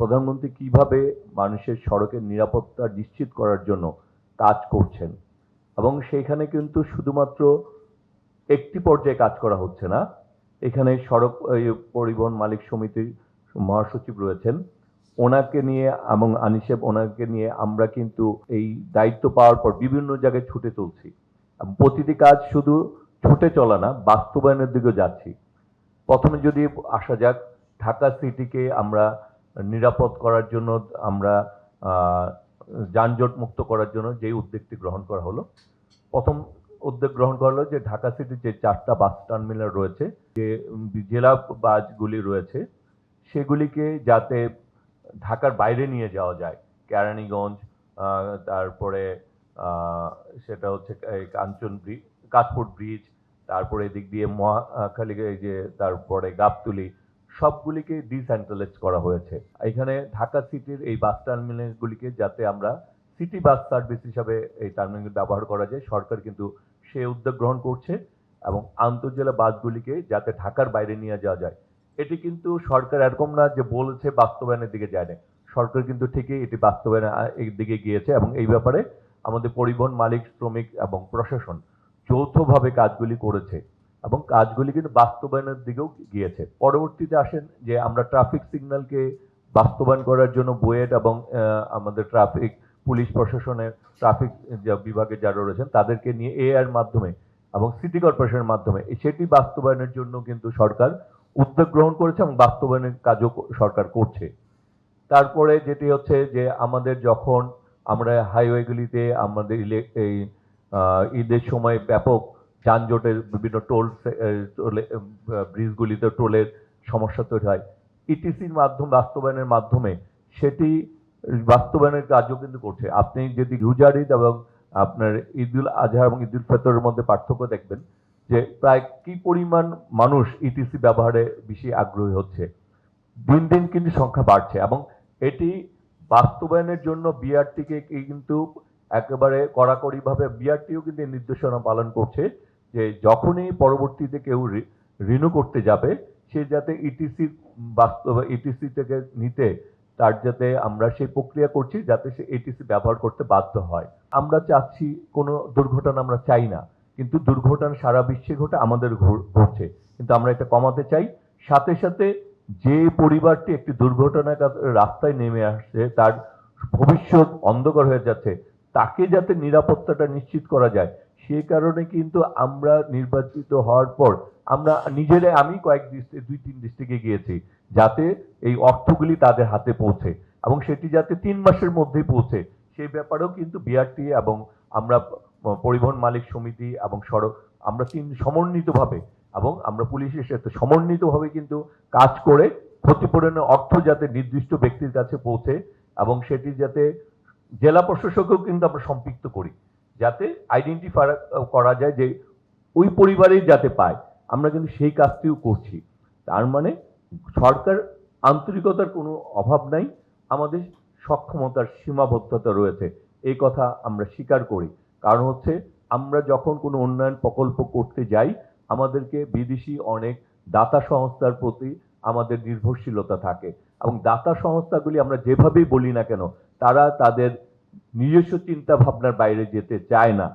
প্রধানমন্ত্রী কিভাবে মানুষের সড়কের নিরাপত্তা নিশ্চিত করার জন্য কাজ করছেন এবং সেইখানে কিন্তু শুধুমাত্র একটি পর্যায়ে কাজ করা হচ্ছে না। এখানে সড়ক পরিবহন মালিক সমিতির মহাসচিব রয়েছেন, ওনাকে নিয়ে এবং আনিসেব ওনাকে নিয়ে আমরা কিন্তু এই দায়িত্ব পাওয়ার পর বিভিন্ন জায়গায় ছুটে চলছি। প্রতিটি কাজ শুধু ছুটে চলা না, বাস্তবায়নের দিকেও যাচ্ছি। প্রথমে যদি আসা যাক, ঢাকা সিটিকে আমরা নিরাপদ করার জন্য আমরা যানজট মুক্ত করার জন্য যে উদ্যোগটি গ্রহণ করা হলো, প্রথম উদ্যোগ গ্রহণ করা হলো যে ঢাকা সিটির যে 4টা বাস টার্মিনাল রয়েছে, যে জেলা বাসগুলি রয়েছে, সেগুলিকে যাতে ঢাকার বাইরে নিয়ে যাওয়া যায়, কেরানীগঞ্জ, তারপরে সেটা হচ্ছে কাশপুর ব্রিজ, তারপরে এদিক দিয়ে মহাখালী, যে তারপরে গাবতলী, সবগুলিকে ডিসেন্ট্রালাইজ করা হয়েছে। এখানে ঢাকা সিটির এই বাস টার্মিনালগুলিকে যাতে আমরা সিটি বাস সার্ভিস হিসাবে এই টার্মিনাল ব্যবহার করা যায়, সরকার কিন্তু সে উদ্যোগ গ্রহণ করছে এবং আন্তঃজেলা বাসগুলিকে যাতে ঢাকার বাইরে নিয়ে যাওয়া যায়। এটি কিন্তু সরকার এরকম না যে বলেছে বাস্তবায়নের দিকে যায় না, সরকার কিন্তু ঠিকই এটি বাস্তবায়নের দিকে গিয়েছে এবং এই ব্যাপারে আমাদের পরিবহন মালিক, শ্রমিক এবং প্রশাসন যৌথভাবে কাজগুলি করেছে এবং কাজগুলি কিন্তু বাস্তবায়নের দিকেও গিয়েছে। পরবর্তীতে আসেন যে আমরা ট্রাফিক সিগন্যালকে বাস্তবায়ন করার জন্য বুয়েট এবং আমাদের ট্রাফিক পুলিশ প্রশাসনের ট্রাফিক বিভাগে যারা রয়েছেন তাদেরকে নিয়ে এআর মাধ্যমে এবং সিটি কর্পোরেশনের মাধ্যমে সেটি বাস্তবায়নের জন্য কিন্তু সরকার উদ্যোগ গ্রহণ করেছে এবং বাস্তবায়নের কাজও সরকার করছে। তারপরে যেটি হচ্ছে যে আমাদের যখন আমরা হাইওয়েগুলিতে আমাদের এই ঈদের সময় ব্যাপক যানজটের বিভিন্ন ব্রিজগুলিতে টোলের সমস্যা তৈরি হয়, ইটিসির বাস্তবায়নের মাধ্যমে সেটি বাস্তবায়নের কাজও কিন্তু করছে। আপনি যদি রোজার ঈদ এবং আপনার ঈদুল আজহা এবং ঈদুল ফিতরের মধ্যে পার্থক্য দেখবেন যে প্রায় কি পরিমাণ মানুষ ইটিসি ব্যবহারে বেশি আগ্রহী হচ্ছে, দিন দিন কিন্তু সংখ্যা বাড়ছে এবং এটি বাস্তবায়নের জন্য বিআরটিকে কিন্তু একেবারে কড়াকড়িভাবে বিআরটিও কিন্তু নির্দেশনা পালন করছে যে যখনই পরবর্তীতে কেউ রিনিউ করতে যাবে সে যাতে ইটিসি থেকে নিতে তার যাতে আমরা সেই প্রক্রিয়া করছি যাতে সে এটিসি ব্যবহার করতে বাধ্য হয়। আমরা চাচ্ছি কোনো দুর্ঘটনা আমরা চাই না, কিন্তু দুর্ঘটনা সারা বিশ্বে ঘটে, আমাদের ঘটছে, কিন্তু আমরা এটা কমাতে চাই। সাথে সাথে যে পরিবারটি একটি দুর্ঘটনার রাস্তায় নেমে আসছে, তার ভবিষ্যৎ অন্ধকার হয়ে যাচ্ছে, তাকে যাতে নিরাপত্তাটা নিশ্চিত করা যায়, সে কারণে কিন্তু আমরা নির্বাচিত হওয়ার পর আমরা আমি কয়েক ডিস্ট্রিক্ট 2-3 ডিস্ট্রিক্টে গিয়েছি যাতে এই অর্থগুলি তাদের হাতে পৌঁছে এবং সেটি যাতে 3 মাসের মধ্যেই পৌঁছে, সেই ব্যাপারেও কিন্তু বিআরটি এবং আমরা পরিবহন মালিক সমিতি এবং সড়ক আমরা সমন্বিতভাবে এবং আমরা পুলিশের সাথে সমন্বিতভাবে কিন্তু কাজ করে ক্ষতিপূরণের অর্থ যাতে নির্দিষ্ট ব্যক্তির কাছে পৌঁছে এবং সেটি যাতে জেলা প্রশাসককেও কিন্তু আমরা সম্পৃক্ত করি, যাতে আইডেন্টিফাই করা যায় যে ওই পরিবারেই যাতে পায়। আমরা কিন্তু সেই কাজটিও করছি। তার মানে সরকার আন্তরিকতার কোনো অভাব নাই, আমাদের সক্ষমতার সীমাবদ্ধতা রয়েছে, এই কথা আমরা স্বীকার করি। কারণ হচ্ছে আমরা যখন কোনো উন্নয়ন প্রকল্প করতে যাই আমাদেরকে বিদেশি অনেক দাতা সংস্থার প্রতি আমাদের নির্ভরশীলতা থাকে এবং দাতা সংস্থাগুলি আমরা যেভাবেই বলি না কেন তারা তাদের নিজস্ব চিন্তা ভাবনার বাইরে যেতে চায় না।